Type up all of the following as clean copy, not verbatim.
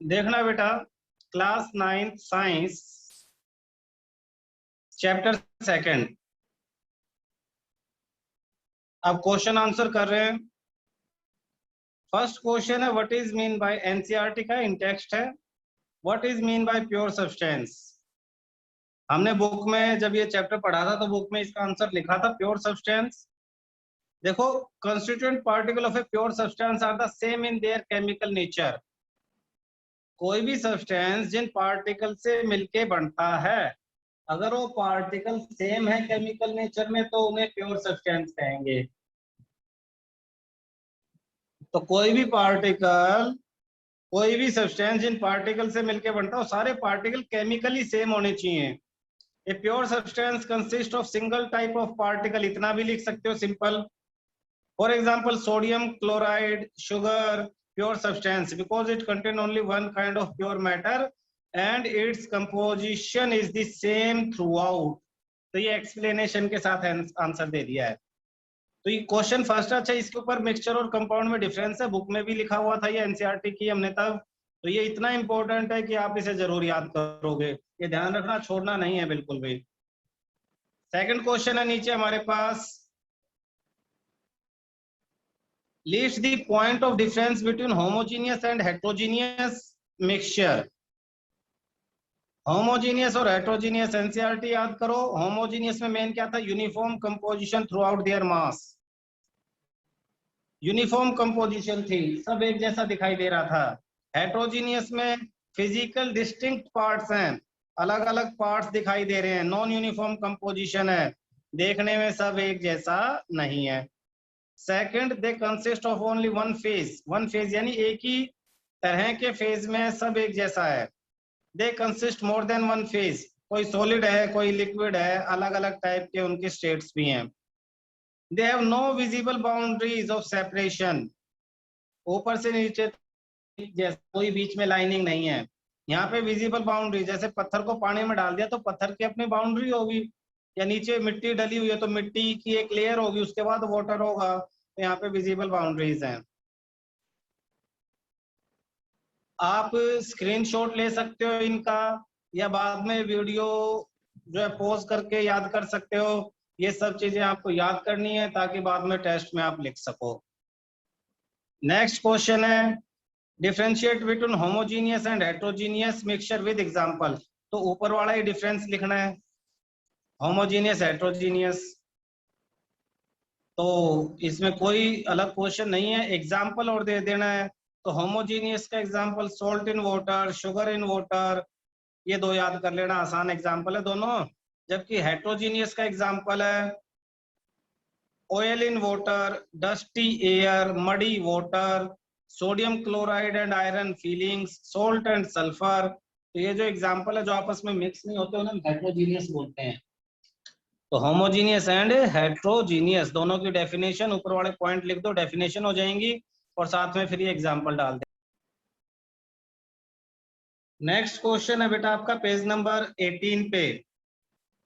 देखना बेटा, class 9 science chapter 2। अब क्वेश्चन आंसर कर रहे हैं। फर्स्ट क्वेश्चन है what is mean by, NCERT का इन टेक्स्ट है, what is mean by pure substance. हमने बुक में जब ये चैप्टर पढ़ा था तो बुक में इसका आंसर लिखा था प्योर सब्सटेंस। देखो, constituent particle of a pure substance are the same in their chemical nature. कोई भी सब्सटेंस जिन पार्टिकल से मिलके बनता है, अगर वो पार्टिकल सेम है केमिकल नेचर में तो उन्हें प्योर सब्सटेंस कहेंगे। तो कोई भी सब्सटेंस जिन पार्टिकल से मिलके बनता है वो सारे पार्टिकल केमिकली सेम होने चाहिए। ए pure substance consist of single type of particle, इतना भी लिख सकते हो simple. For example sodium chloride, sugar, pure substance because it contain only one kind of pure matter and its composition is the same through out. तो ये explanation के साथ answer दे दिया है। तो ये क्वेश्चन फर्स्ट, अच्छा इसके ऊपर मिक्सचर और कंपाउंड में डिफरेंस है, बुक में भी लिखा हुआ था, ये एनसीईआरटी की हमने तब। तो ये इतना इंपॉर्टेंट है कि आप इसे जरूर याद करोगे, ये ध्यान रखना, छोड़ना नहीं है बिल्कुल भी। सेकंड क्वेश्चन है नीचे हमारे पास, list the point of difference between homogeneous and heterogeneous mixture. Homogeneous और हेट्रोजीनियस, एनसीईआरटी याद करो। होमोजीनियस में मेन क्या था, uniform composition throughout their mass. Uniform composition थी, सब एक जैसा दिखाई दे रहा था। हेट्रोजीनियस में फिजिकल डिस्टिंक्ट पार्ट्स हैं, अलग अलग पार्ट्स दिखाई दे रहे हैं, नॉन यूनिफॉर्म कंपोजिशन है, देखने में सब एक जैसा नहीं है। Second, they consist of only one phase, one phase यानी एक ही तरह के फेज में सब एक जैसा है। They consist more than one phase, कोई सॉलिड है कोई लिक्विड है, अलग अलग टाइप के उनके स्टेट्स भी हैं। They have no visible boundaries of separation, ऊपर से नीचे जैसे कोई बीच में लाइनिंग नहीं है। यहाँ पे विजिबल बाउंड्री, जैसे पत्थर को पानी में डाल दिया तो पत्थर की अपनी बाउंड्री होगी, या नीचे मिट्टी डली हुई है तो मिट्टी की एक लेयर होगी, उसके बाद वाटर होगा, तो यहाँ पे विजिबल बाउंड्रीज हैं। आप स्क्रीनशॉट ले सकते हो इनका, या बाद में वीडियो जो है पॉज करके याद कर सकते हो। ये सब चीजें आपको याद करनी है ताकि बाद में टेस्ट में आप लिख सको। नेक्स्ट क्वेश्चन है, differentiate between homogeneous and heterogeneous mixture with example. तो ऊपर वाला ही डिफरेंस लिखना है, होमोजीनियस हेट्रोजीनियस। तो इसमें कोई अलग क्वेश्चन नहीं है, एग्जांपल और दे देना है। तो होमोजीनियस का example salt in water, sugar in water, ये दो याद कर लेना, आसान एग्जांपल है दोनों। जबकि हेट्रोजीनियस का एग्जांपल है oil in water, dusty air, muddy water, sodium chloride and iron feelings, salt and sulphur. तो ये जो एग्जांपल है जो आपस में मिक्स नहीं होते उन्हें हेट्रोजीनियस बोलते हैं। तो होमोजीनियस एंड हेट्रोजीनियस दोनों की डेफिनेशन, ऊपर वाले पॉइंट लिख दो, डेफिनेशन हो जाएंगी, और साथ में फिर ये एग्जांपल डाल दे। नेक्स्ट क्वेश्चन है बेटा आपका पेज नंबर 18 पे,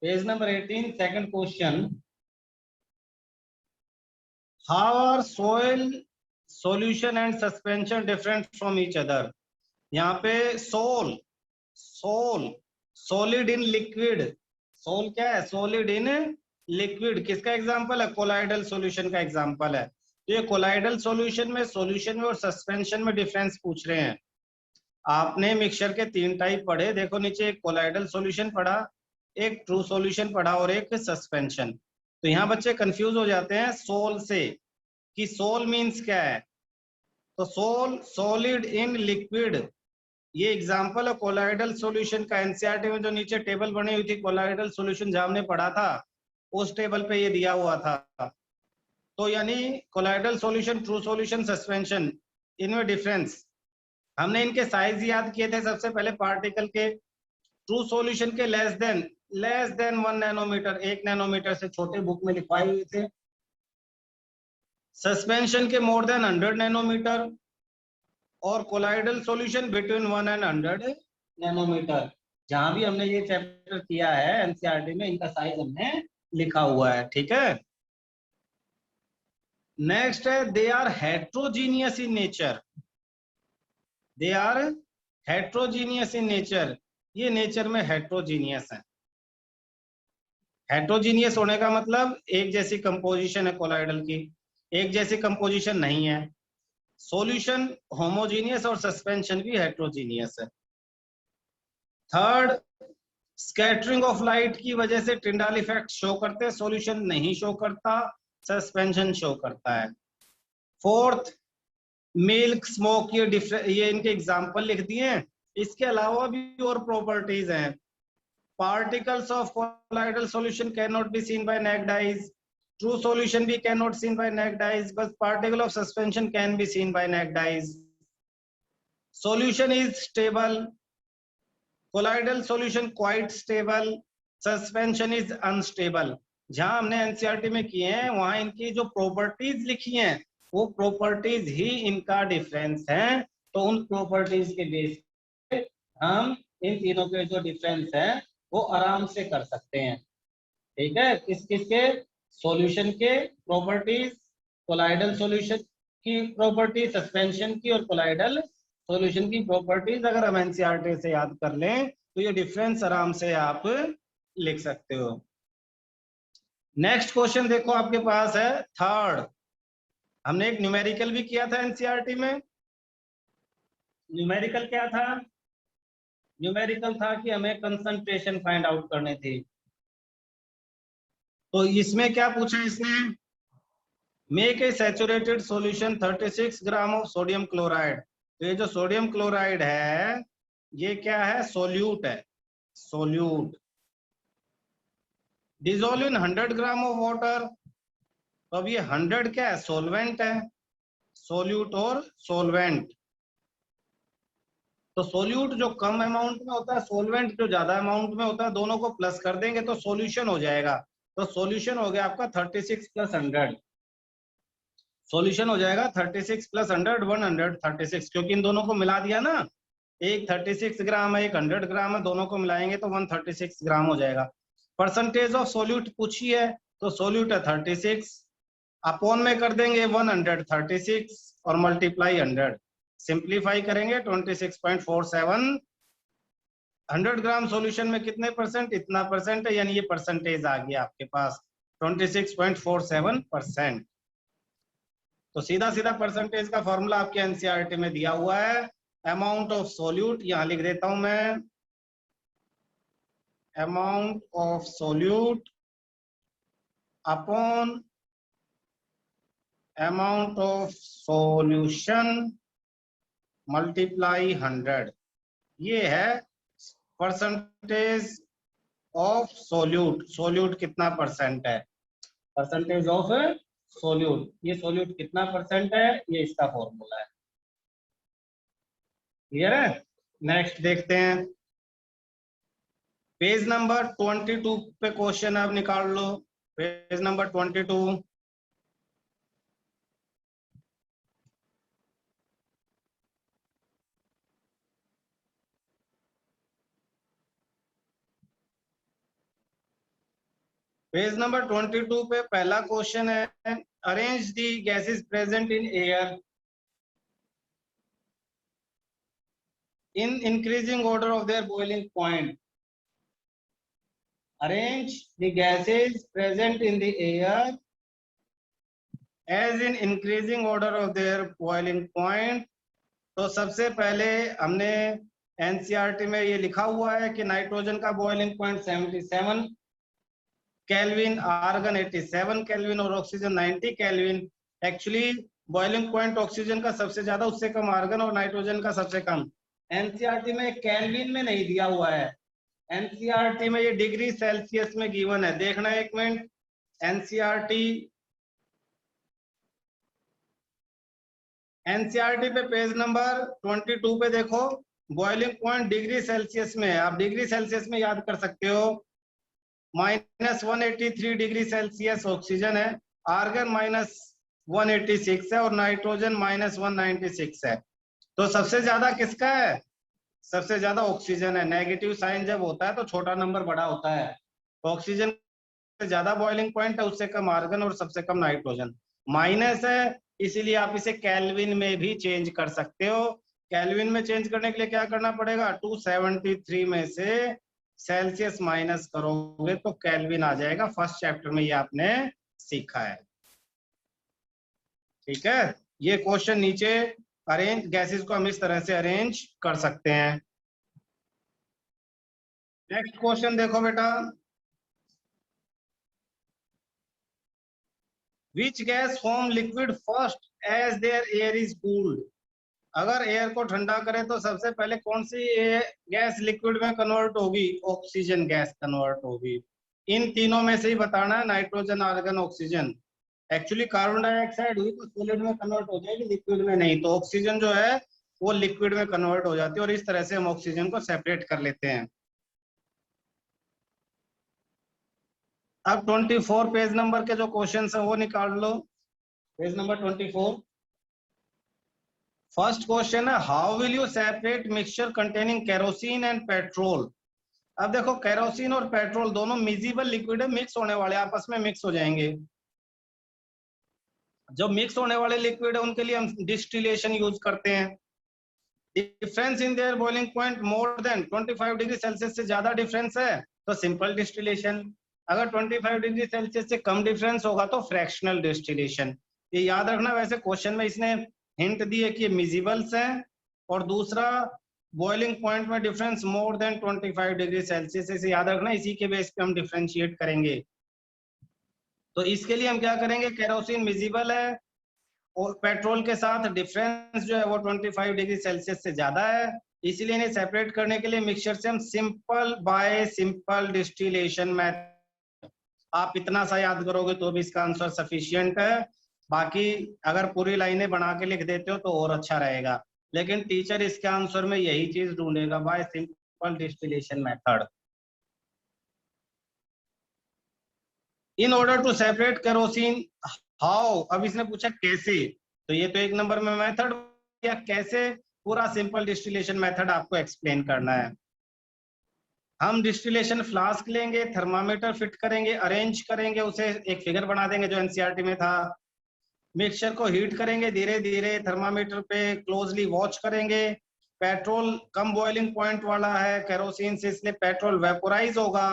page number 18 second question, how are soil solution and suspension different from each other. यहाँ पे sol, solid in liquid, sol क्या है, सॉलिड इन लिक्विड, किसका एग्जांपल है, कोलाइडल सॉल्यूशन का एग्जांपल है। तो ये कोलाइडल सॉल्यूशन में और सस्पेंशन में डिफरेंस पूछ रहे हैं। आपने मिक्सचर के 3 टाइप पढ़े, देखो नीचे एक कोलाइडल सॉल्यूशन पढ़ा, एक ट्रू सॉल्यूशन पढ़ा और एक सस्पेंशन। तो यहाँ बच्चे कंफ्यूज हो जाते हैं सोल से कि सोल मीन्स क्या है। तो सोल, सॉलिड इन लिक्विड, ये एग्जांपल है कोलाइडल सॉल्यूशन का। एनसीईआरटी में जो नीचे टेबल बनी हुई थी कोलाइडल सॉल्यूशन जहां हमने पढ़ा था, उस टेबल पे ये दिया हुआ था। तो यानी colloidal solution, true solution, suspension, इनमें डिफरेंस हमने इनके साइज याद किए थे सबसे पहले पार्टिकल के। ट्रू सॉल्यूशन के लेस देन 1 नैनोमीटर, 1 नैनोमीटर से छोटे, बुक में लिखवाए हुए थे। सस्पेंशन के मोर देन 100 नैनोमीटर, और colloidal solution between 1 and 100 nanometre. जहां भी हमने ये चैप्टर किया है एनसीईआरटी में, इनका साइज हमने लिखा हुआ है, ठीक है। नेक्स्ट है, they are heterogeneous in nature, they are heterogeneous in nature, ये नेचर में हेट्रोजीनियस है। हेट्रोजीनियस होने का मतलब एक जैसी कंपोजिशन है कोलाइडल की, एक जैसी कंपोजिशन नहीं है। सॉल्यूशन होमोजीनियस और सस्पेंशन भी हेट्रोजीनियस है। थर्ड, स्कैटरिंग ऑफ लाइट की वजह से टिंडाल इफेक्ट शो करते हैं, सॉल्यूशन नहीं शो करता, सस्पेंशन शो करता है। फोर्थ, मिल्क स्मोक, ये इनके एग्जाम्पल लिख दिए हैं। इसके अलावा भी और प्रॉपर्टीज हैं। Particles of colloidal solution can not be seen by naked eyes, true solution भी can not seen by naked eyes, but particle of suspension can be seen by naked eyes. Solution is stable, colloidal solution quite stable, suspension is unstable. जहां हमने NCERT में किए हैं वहां इनकी जो properties लिखी हैं वो प्रॉपर्टीज ही इनका डिफरेंस है। तो उन प्रॉपर्टीज के बेस पे हम इन तीनों के जो डिफरेंस है वो आराम से कर सकते हैं। ठीक है, किस किस के? सॉल्यूशन के प्रॉपर्टीज, कोलाइडल सॉल्यूशन की प्रॉपर्टी, सस्पेंशन की और कोलाइडल सॉल्यूशन की प्रॉपर्टीज अगर हम एनसीईआरटी से याद कर लें तो ये डिफरेंस आराम से आप लिख सकते हो। नेक्स्ट क्वेश्चन देखो आपके पास है थर्ड। हमने एक न्यूमेरिकल भी किया था एनसीईआरटी में। न्यूमेरिकल क्या था? न्यूमेरिकल था कि हमें कंसंट्रेशन फाइंड आउट करनी थी। तो इसमें क्या पूछा इसने? Make a saturated solution 36 gram of sodium chloride. तो ये जो सोडियम क्लोराइड है ये क्या है? सोल्यूट है, solute. Dissolve in 100 gram of water. तो अब ये 100 क्या है? सोलवेंट है, सोल्यूट और सोलवेंट। तो सोल्यूट जो कम अमाउंट में होता है, सोलवेंट जो ज्यादा अमाउंट में होता है, दोनों को प्लस कर देंगे तो सॉल्यूशन हो जाएगा। तो सॉल्यूशन हो गया आपका 36 प्लस 100। सॉल्यूशन हो जाएगा 36 प्लस 100, 136, क्योंकि इन दोनों को मिला दिया ना। एक 36 ग्राम है, एक 100 ग्राम है, दोनों को मिलाएंगे तो 136 ग्राम हो जाएगा। परसेंटेज ऑफ सोल्यूट पूछी है तो सोल्यूट है 36, अपॉन में कर देंगे 136 और मल्टीप्लाई 100, सिंप्लीफाई करेंगे 26.47। 100 ग्राम सॉल्यूशन में कितने परसेंट? इतना परसेंट है, यानी ये परसेंटेज आ गया आपके पास 26.47%। तो सीधा सीधा परसेंटेज का फॉर्मूला आपके एनसीईआरटी में दिया हुआ है। अमाउंट ऑफ सोल्यूट यहां लिख देता हूं मैं, amount of solute upon amount of solution multiply 100। ये है परसेंटेज ऑफ सोल्यूट। सोल्यूट कितना परसेंट है? परसेंटेज ऑफ सोल्यूट, ये सोल्यूट कितना परसेंट है, ये इसका फॉर्मूला है। क्लियर है? नेक्स्ट देखते हैं, पेज नंबर 22 पे क्वेश्चन आप निकाल लो। Page number 22। पेज नंबर 22 पे पहला क्वेश्चन है, arrange the gases present in air in increasing order of their boiling point. Arrange the gases present in the air as in increasing order of their boiling point. तो सबसे पहले हमने NCERT में ये लिखा हुआ है कि नाइट्रोजन का boiling point 77 kelvin, argon 87 kelvin और oxygen 90 kelvin. Actually boiling point oxygen का सबसे ज्यादा, उससे कम आर्गन और नाइट्रोजन का सबसे कम। एनसीईआरटी में केल्विन में नहीं दिया हुआ है, एनसीईआरटी में ये डिग्री सेल्सियस में गिवन है। देखना एक मिनट, एनसीईआरटी पे पेज नंबर 22 पे देखो, बॉइलिंग पॉइंट डिग्री सेल्सियस में है। आप डिग्री सेल्सियस में याद कर सकते हो, -183 डिग्री सेल्सियस ऑक्सीजन है, आर्गन -186 है और नाइट्रोजन -196 है। तो सबसे ज्यादा किसका है? सबसे ज्यादा ऑक्सीजन है। नेगेटिव साइन जब होता है तो छोटा नंबर बड़ा होता है। तो ऑक्सीजन से ज्यादा बॉइलिंग पॉइंट है, उससे कम आर्गन और सबसे कम नाइट्रोजन। माइनस है, इसीलिए आप इसे केल्विन में भी चेंज कर सकते हो। केल्विन में चेंज करने के लिए क्या करना पड़ेगा, 273 में से सेल्सियस माइनस करोगे तो केल्विन आ जाएगा। फर्स्ट चैप्टर में ये आपने सीखा है। ठीक है, ये क्वेश्चन नीचे अरेंज गैसेस को हम इस तरह से अरेंज कर सकते हैं। नेक्स्ट क्वेश्चन देखो बेटा, which gas form liquid first as their air is cooled. अगर एयर को ठंडा करें तो सबसे पहले कौन सी गैस लिक्विड में कन्वर्ट होगी, ऑक्सीजन गैस कन्वर्ट होगी। इन तीनों में से ही बताना है, nitrogen, argon, oxygen. Actually carbon dioxide हुई तो सॉलिड में कन्वर्ट हो जाएगी, लिक्विड में नहीं। तो ऑक्सीजन जो है वो लिक्विड में कन्वर्ट हो जाती है और इस तरह से हम ऑक्सीजन को सेपरेट कर लेते हैं। अब 24 पेज नंबर के जो क्वेश्चन है वो निकाल लो, पेज नंबर 24। फर्स्ट क्वेश्चन है, how will you separate mixture containing kerosene and petrol. अब देखो केरोसिन और पेट्रोल दोनों मिजिबल लिक्विड है, मिक्स होने वाले, आपस में मिक्स हो जाएंगे। जो मिक्स होने वाले लिक्विड है उनके लिए हम डिस्टिलेशन यूज करते हैं। Difference in their boiling point more than 25 degree Celsius से ज्यादा डिफरेंस है तो सिंपल डिस्टिलेशन। अगर 25 डिग्री सेल्सियस से कम डिफरेंस होगा तो फ्रैक्शनल डिस्टिलेशन। ये याद रखना। वैसे क्वेश्चन में इसने हिंट दिए कि मिजिबल्स हैं, और दूसरा बॉइलिंग पॉइंट में difference more than 25 degree Celsius, इसे याद रखना। इसी के बेस पे हम डिफरेंशिएट करेंगे। तो इसके लिए हम क्या करेंगे, केरोसिन मिजिबल है और पेट्रोल के साथ डिफरेंस जो है वो 25 डिग्री सेल्सियस से ज्यादा है, इसीलिए इन्हें सेपरेट करने के लिए मिक्सचर से हम simple bye simple distillation method. आप इतना सा याद करोगे तो भी इसका आंसर सफिशिएंट है। बाकी अगर पूरी लाइनें बना के लिख देते हो तो और अच्छा रहेगा, लेकिन टीचर इसके आंसर में यही चीज ढूंढेगा, by simple distillation method. In order to separate kerosene how, अब इसने पूछा कैसे, तो ये तो एक नंबर में मेथड या कैसे, पूरा सिंपल डिस्टिलेशन मेथड आपको एक्सप्लेन करना है। हम डिस्टिलेशन फ्लास्क लेंगे, थर्मामीटर फिट करेंगे, अरेंज करेंगे, उसे एक फिगर बना देंगे जो एनसीईआरटी में था। मिक्सचर को हीट करेंगे धीरे धीरे, थर्मामीटर पे क्लोजली वॉच करेंगे। पेट्रोल कम बॉइलिंग पॉइंट वाला है केरोसिन से, इसलिए पेट्रोल वेपोराइज होगा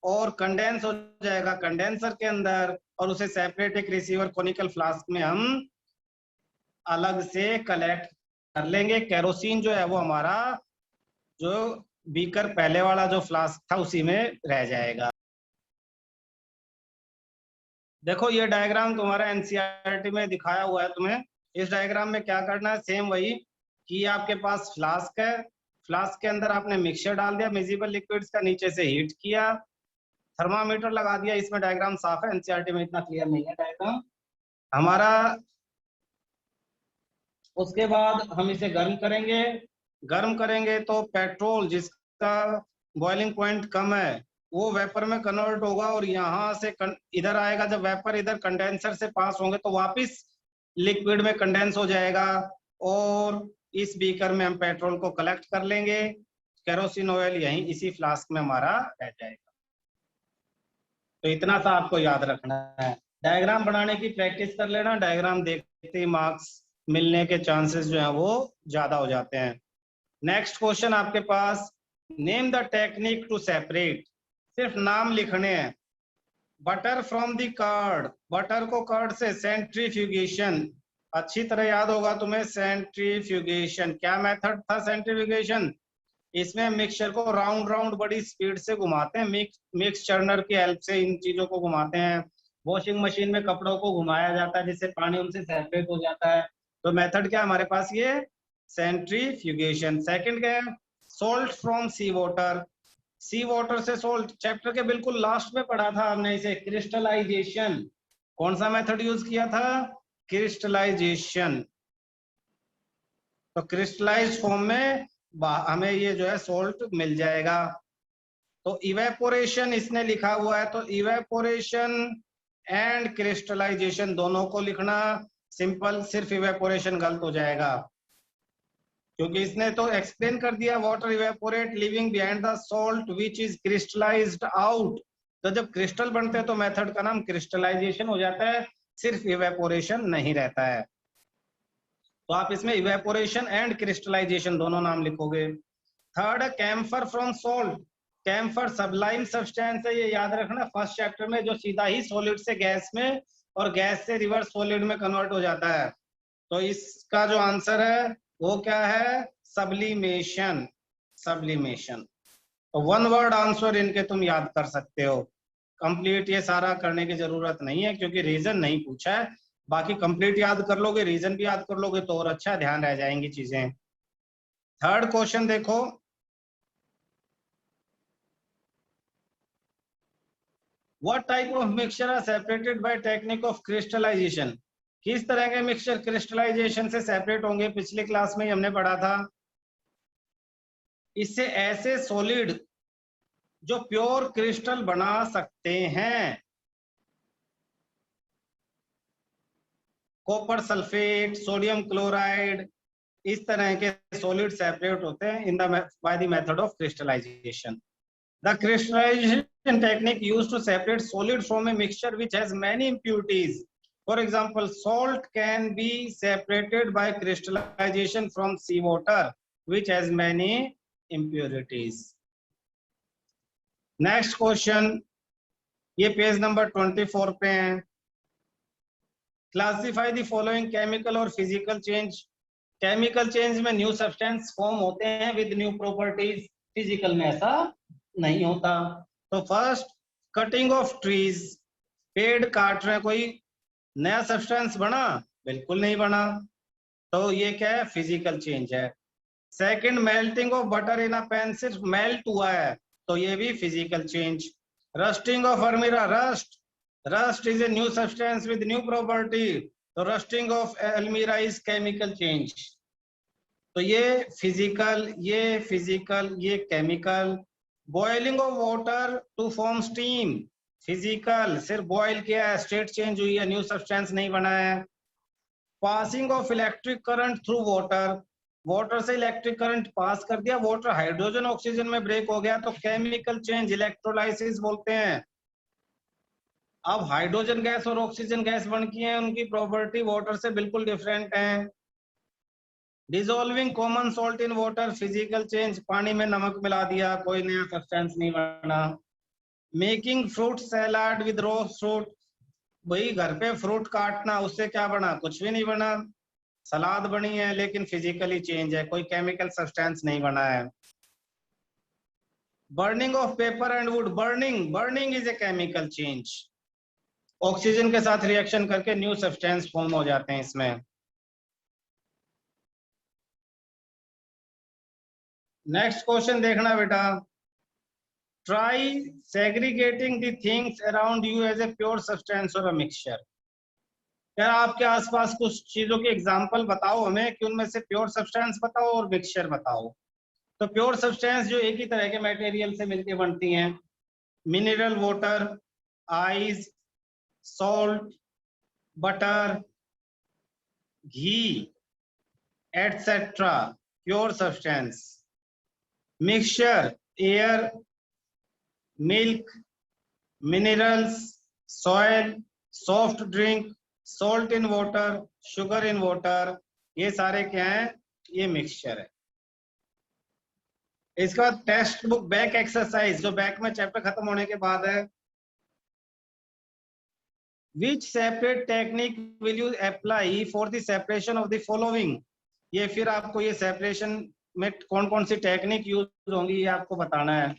और कंडेंस हो जाएगा कंडेंसर के अंदर, और उसे सेपरेट एक रिसीवर कोनिकल फ्लास्क में हम अलग से कलेक्ट कर लेंगे। केरोसिन जो है वो हमारा जो बीकर पहले वाला जो फ्लास्क था उसी में रह जाएगा। देखो ये डायग्राम तुम्हारा एनसीईआरटी में दिखाया हुआ है तुम्हें। इस डायग्राम में क्या करना है, सेम वही कि आपके पास फ्लास्क है, फ्लास्क के अंदर आपने मिक्सचर डाल दिया मिजिबल लिक्विड्स का, नीचे से हीट किया, थर्मामीटर लगा दिया। इसमें डायग्राम साफ है, एनसीईआरटी में इतना क्लियर नहीं है डायग्राम हमारा। उसके बाद हम इसे गर्म करेंगे, गर्म करेंगे तो पेट्रोल जिसका बॉइलिंग पॉइंट कम है वो वेपर में कन्वर्ट होगा और यहाँ से इधर आएगा। जब वेपर इधर कंडेंसर से पास होंगे तो वापस लिक्विड में कंडेंस हो जाएगा और इस बीकर में हम पेट्रोल को कलेक्ट कर लेंगे। केरोसिन ऑयल यहीं इसी फ्लास्क में हमारा रह जाएगा। तो इतना सा आपको याद रखना है। डायग्राम बनाने की प्रैक्टिस कर लेना, डायग्राम देखते ही मार्क्स मिलने के चांसेस जो है वो ज्यादा हो जाते हैं। नेक्स्ट क्वेश्चन आपके पास, name the technique to separate, सिर्फ नाम लिखने हैं। Butter from the curd, butter को कर्ड से, सेंट्रीफ्यूगेशन, अच्छी तरह याद होगा तुम्हें सेंट्रीफ्यूगेशन। क्या मेथड था सेंट्रीफ्यूगेशन, इसमें मिक्सचर को राउंड राउंड बड़ी स्पीड से घुमाते हैं, मिक्स चर्नर की हेल्प से इन चीजों को घुमाते हैं। वॉशिंग मशीन में कपड़ों को घुमाया जाता है जिससे पानी उनसे सेपरेट हो जाता है। तो मेथड क्या हमारे पास, ये सेंट्रीफ्यूगेशन। सेकंड क्या है, salt from sea water, sea water से सोल्ट, चैप्टर के बिल्कुल लास्ट में पढ़ा था हमने इसे, क्रिस्टलाइजेशन। कौन सा मेथड यूज किया था, क्रिस्टलाइजेशन। तो क्रिस्टलाइज फॉर्म में हमें ये जो है सोल्ट मिल जाएगा। तो इवेपोरेशन इसने लिखा हुआ है, तो इवेपोरेशन एंड क्रिस्टलाइजेशन दोनों को लिखना सिंपल, सिर्फ इवेपोरेशन गलत हो जाएगा क्योंकि इसने तो एक्सप्लेन कर दिया, water evaporate living behind the salt which is crystallised out. तो जब क्रिस्टल बनते हैं तो मेथड का नाम क्रिस्टलाइजेशन हो जाता है, सिर्फ इवेपोरेशन नहीं रहता है। तो आप इसमें इवेपोरेशन एंड क्रिस्टलाइजेशन दोनों नाम लिखोगे। थर्ड है camphor from salt. Camphor sublime substance है, ये याद रखना फर्स्ट चैप्टर में, जो सीधा ही सॉलिड से गैस में और गैस से रिवर्स सॉलिड में कन्वर्ट हो जाता है। तो इसका जो आंसर है वो क्या है? सब्लिमेशन। सब्लिमेशन। तो वन वर्ड आंसर इनके तुम याद कर सकते हो। कंप्लीट ये सारा करने की जरूरत नहीं है क्योंकि रीजन नहीं पूछा है। बाकी कंप्लीट याद कर लोगे, रीजन भी याद कर लोगे तो और अच्छा ध्यान रह जाएंगी चीजें। थर्ड क्वेश्चन देखो, what type of mixture are separated by technique of crystallization? किस तरह के मिक्सचर क्रिस्टलाइजेशन से सेपरेट होंगे? पिछली क्लास में हमने पढ़ा था। इससे ऐसे सॉलिड जो प्योर क्रिस्टल बना सकते हैं, कॉपर सल्फेट, सोडियम क्लोराइड, इस तरह के सॉलिड सेपरेट होते हैं in the by the method of crystallization. The crystallization technique used to separate solid from a mixture which has many impurities. For example, salt can be separated by crystallization from seawater which has many impurities. Next question, ये page number 24 पे है। Classify the following chemical और physical change. Chemical change में new substance form होते हैं with new properties, physical में ऐसा नहीं होता। तो फर्स्ट, कटिंग ऑफ ट्रीज, पेड़ काट रहे हैं, कोई नया सब्सटेंस बना? बिल्कुल नहीं बना। तो ये क्या है? फिजिकल चेंज है। Second, melting of butter in a pan, सिर्फ मेल्ट हुआ है तो ये भी फिजिकल चेंज। रस्टिंग ऑफ अलमीरा, rust is a new substance with new property, तो रस्टिंग ऑफ अलमीरा इज केमिकल चेंज। तो ये फिजिकल, ये chemical. Boiling of water to form steam, physical, सिर्फ बॉयल किया है, स्टेट चेंज हुई है, न्यू सब्सटेंस नहीं बना है। Passing of electric current through water, water से इलेक्ट्रिक करंट पास कर दिया, वाटर हाइड्रोजन ऑक्सीजन में ब्रेक हो गया, तो केमिकल चेंज, इलेक्ट्रोलाइसिस बोलते हैं। अब हाइड्रोजन गैस और ऑक्सीजन गैस बन की है, उनकी प्रॉपर्टी वाटर से बिल्कुल डिफरेंट है। Dissolving common salt in water, physical change, पानी में नमक मिला दिया, कोई नया सब्सटेंस नहीं बना। Making fruit salad with raw fruit, वही घर पे फ्रूट काटना, उससे क्या बना? कुछ भी नहीं बना, सलाद बनी है लेकिन फिजिकली चेंज है, कोई केमिकल सब्सटेंस नहीं बना है। Burning of paper and would, burning is a chemical change, oxygen के साथ रिएक्शन करके न्यू सब्सटेंस फॉर्म हो जाते हैं इसमें। नेक्स्ट क्वेश्चन देखना बेटा, try segregating the things around you as a pure substance और अ मिक्सचर। क्या आपके आसपास कुछ चीजों के एग्जांपल बताओ हमें कि उनमें से प्योर सब्सटेंस बताओ और मिक्सचर बताओ। तो प्योर सब्सटेंस जो एक ही तरह के मटेरियल से मिलकर बनती हैं, mineral water, ice, salt, butter, ghee, etcetera, pure substance. Mixture, air, milk, minerals, soil, soft drink, salt in water, sugar in water, ये सारे क्या हैं? ये मिक्सचर है। इसके बाद टेक्स्ट बुक बैक एक्सरसाइज, जो बैक में चैप्टर खत्म होने के बाद है। Which separate technique will you apply for the separation of the following? ये फिर आपको ये सेपरेशन में कौन कौन सी टेक्निक यूज होंगी ये आपको बताना है।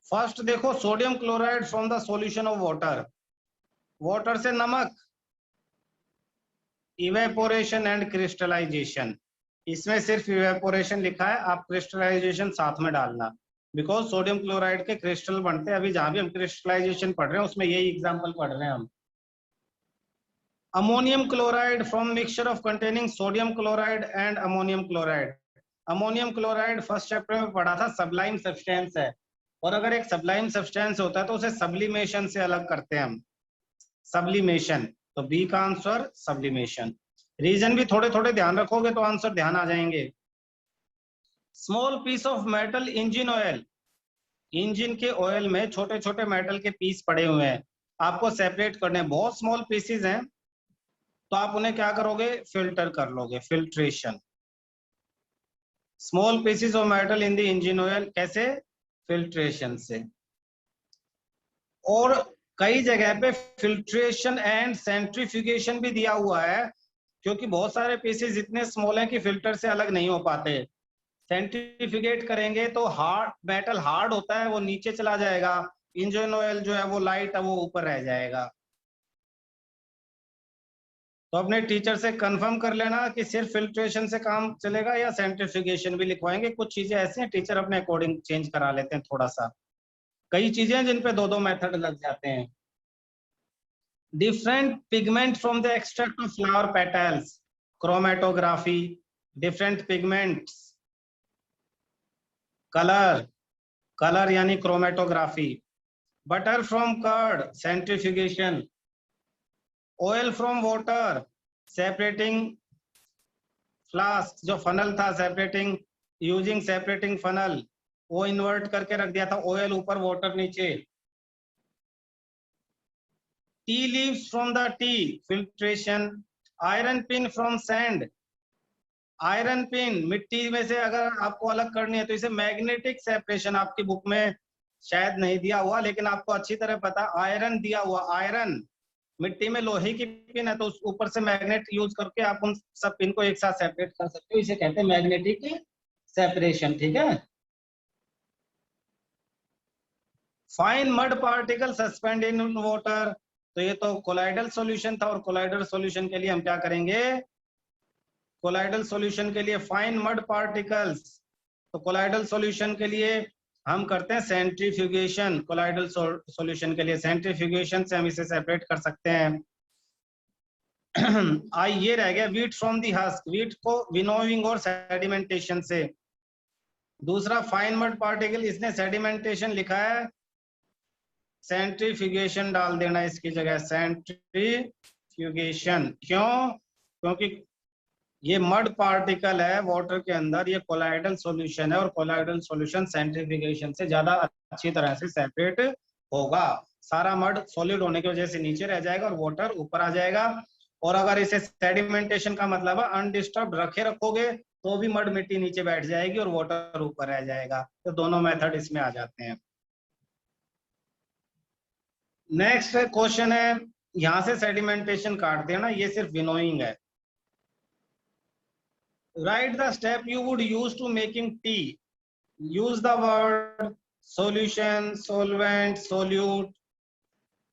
फर्स्ट देखो, sodium chloride from the solution of water, water से नमक, इवेपोरेशन एंड क्रिस्टलाइजेशन। इसमें सिर्फ इवेपोरेशन लिखा है, आप क्रिस्टलाइजेशन साथ में डालना, बिकॉज सोडियम क्लोराइड के क्रिस्टल बनते हैं। अभी जहां भी हम क्रिस्टलाइजेशन पढ़ रहे हैं उसमें यही एग्जांपल पढ़ रहे हैं हम। Ammonium chloride from mixture of containing sodium chloride and ammonium chloride. Ammonium chloride first chapter में पढ़ा था, सबलाइम सब्सटेंस है, और अगर एक सबलाइम सब्सटेंस होता है तो उसे सब्लिमेशन से अलग करते हैं हम, सब्लिमेशन। तो बी का आंसर सब्लिमेशन। रीजन भी थोड़े थोड़े ध्यान रखोगे तो आंसर ध्यान आ जाएंगे। Small piece of metal engine oil, engine के ऑयल में छोटे छोटे मेटल के पीस पड़े हुए हैं, आपको सेपरेट करने हैं, बहुत स्मॉल पीसेज हैं, तो आप उन्हें क्या करोगे, फिल्टर कर लोगे, filtration. Small pieces of metal in the engine oil, कैसे, फिल्ट्रेशन से। और कई जगह पे फिल्ट्रेशन एंड सेंट्रीफ्यूगेशन भी दिया हुआ है, क्योंकि बहुत सारे पीसेज इतने स्मॉल हैं कि फिल्टर से अलग नहीं हो पाते। सेंट्रीफ्यूगेट करेंगे तो हार्ड मेटल हार्ड होता है, वो नीचे चला जाएगा, इंजन ऑयल जो है वो लाइट है वो ऊपर रह जाएगा। तो अपने टीचर से कंफर्म कर लेना कि सिर्फ फिल्ट्रेशन से काम चलेगा या सेंट्रीफ्यूगेशन भी लिखवाएंगे। कुछ चीजें ऐसी हैं टीचर अपने अकॉर्डिंग चेंज करा लेते हैं थोड़ा सा, कई चीजें हैं जिन पे दो दो मेथड लग जाते हैं। Different pigment from the extract of flower petals, chromatography, different pigments, colour, colour यानी chromatography, butter from curd, centrifugation, oil from water, separating flask, जो फनल था सेपरेटिंग, यूजिंग सेपरेटिंग फनल, वो इन्वर्ट करके रख दिया था, ऑयल ऊपर वाटर नीचे। Tea leaves from the tea, filtration. Iron pin from sand, iron pin मिट्टी में से अगर आपको अलग करनी है तो इसे मैग्नेटिक सेपरेशन, आपकी बुक में शायद नहीं दिया हुआ लेकिन आपको अच्छी तरह पता, आयरन दिया हुआ, आयरन मिट्टी में लोहे की पिन है तो उस ऊपर से मैग्नेट यूज करके आप उन सब पिन को एक साथ सेपरेट कर सकते हो, इसे कहते हैं मैग्नेटिक सेपरेशन, ठीक है। Fine mud particle suspend in water, तो ये तो कोलाइडल सॉल्यूशन था, और कोलाइडल सॉल्यूशन के लिए हम क्या करेंगे, कोलाइडल सॉल्यूशन के लिए फाइन मड पार्टिकल्स, तो कोलाइडल सॉल्यूशन के लिए हम करते हैं सेंट्रीफ्यूगेशन, कोलाइडल सॉल्यूशन के लिए सेंट्रीफ्यूगेशन से हम इसे सेपरेट कर सकते हैं। आई ये रह गया wheat from the husk, wheat को विनोइंग और सेडिमेंटेशन से। दूसरा फाइन मड पार्टिकल, इसने सेडिमेंटेशन लिखा है, सेंट्रीफ्यूगेशन डाल देना इसकी जगह, सेंट्रीफ्यूगेशन। क्यों, क्योंकि ये मड पार्टिकल है वाटर के अंदर, ये कोलाइडल सॉल्यूशन है और कोलाइडल सॉल्यूशन सेंट्रीफ्यूगेशन से ज्यादा अच्छी तरह से सेपरेट होगा। सारा मड सॉलिड होने की वजह से नीचे रह जाएगा और वाटर ऊपर आ जाएगा। और अगर इसे सेडिमेंटेशन का मतलब है अनडिस्टर्ब रखे रखोगे तो भी मड मिट्टी नीचे बैठ जाएगी और वाटर ऊपर रह जाएगा, तो दोनों मेथड इसमें आ जाते हैं। नेक्स्ट क्वेश्चन है, यहां से सेडिमेंटेशन काट देना, ये सिर्फ विनोइंग है। Write the step you would use to making tea. Use the word solution, solvent, solute,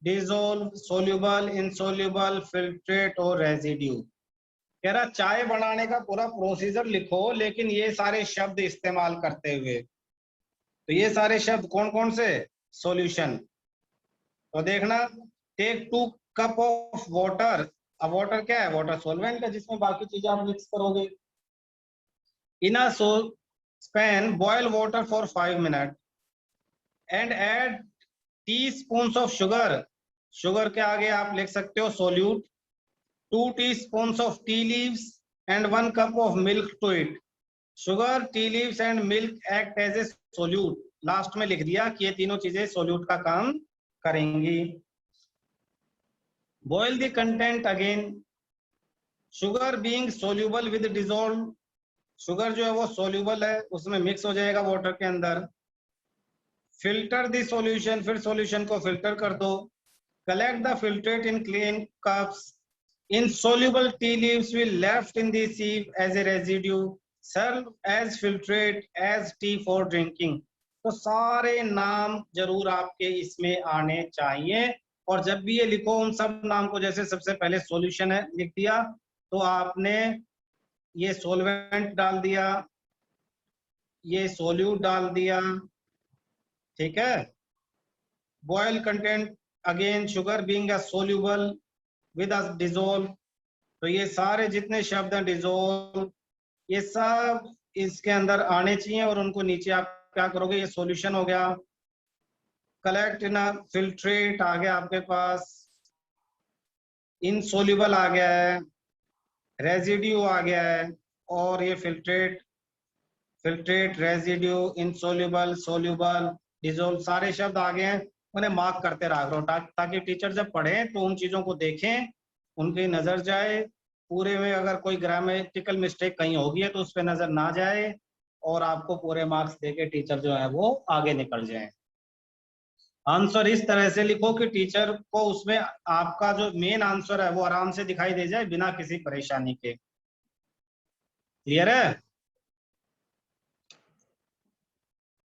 dissolve, soluble, insoluble, filtrate और residue। कह रहा चाय बनाने का पूरा प्रोसीजर लिखो लेकिन ये सारे शब्द इस्तेमाल करते हुए। तो ये सारे शब्द कौन कौन से, सॉल्यूशन। तो देखना, टेक 2 कप ऑफ वाटर, अब वाटर क्या है, वाटर सॉल्वेंट है जिसमें बाकी चीजें आप मिक्स करोगे। In a saucepan, boil water for 5 minutes and add teaspoons of sugar. Sugar के आगे आप लिख सकते हो solute, 2 teaspoons of tea leaves and 1 cup of milk to it. Sugar, tea leaves and milk act as a solute. Last में लिख दिया कि ये तीनों चीजें solute का काम करेंगी। Boil the content again. Sugar being soluble with dissolved, sugar जो है वो सोल्यूबल है, उसमें मिक्स हो जाएगा वाटर के अंदर। फिल्टर द सॉल्यूशन, फिर सॉल्यूशन को फिल्टर कर दो। Collect the filtrate in clean cups. Insoluble tea leaves will left in the sieve as a residue. Serve as filtrate as tea for drinking. तो सारे नाम जरूर आपके इसमें आने चाहिए, और जब भी ये लिखो उन सब नाम को, जैसे सबसे पहले सॉल्यूशन है लिख दिया तो आपने ये सोलवेंट डाल दिया, ये सोल्यूट डाल दिया, ठीक है। Boil content again, sugar being a soluble with a dissolve, तो ये सारे जितने शब्द हैं डिसॉल्व, ये सब इसके अंदर आने चाहिए और उनको नीचे आप क्या करोगे, ये सॉल्यूशन हो गया। कलेक्ट इन फिल्ट्रेट आ गया आपके पास, इनसोल्यूबल आ गया है, रेजिड्यू आ गया है, और ये filtrate, filtrate, residue, insoluble, soluble, dissolve, सारे शब्द आ गए हैं। उन्हें मार्क करते रहा करो, ताकि टीचर जब पढ़े तो उन चीजों को देखें, उनकी नजर जाए, पूरे में अगर कोई ग्रामेटिकल मिस्टेक कहीं होगी है तो उस पर नजर ना जाए, और आपको पूरे मार्क्स देके टीचर जो है वो आगे निकल जाए। आंसर इस तरह से लिखो कि टीचर को उसमें आपका जो मेन आंसर है वो आराम से दिखाई दे जाए बिना किसी परेशानी के। क्लियर है?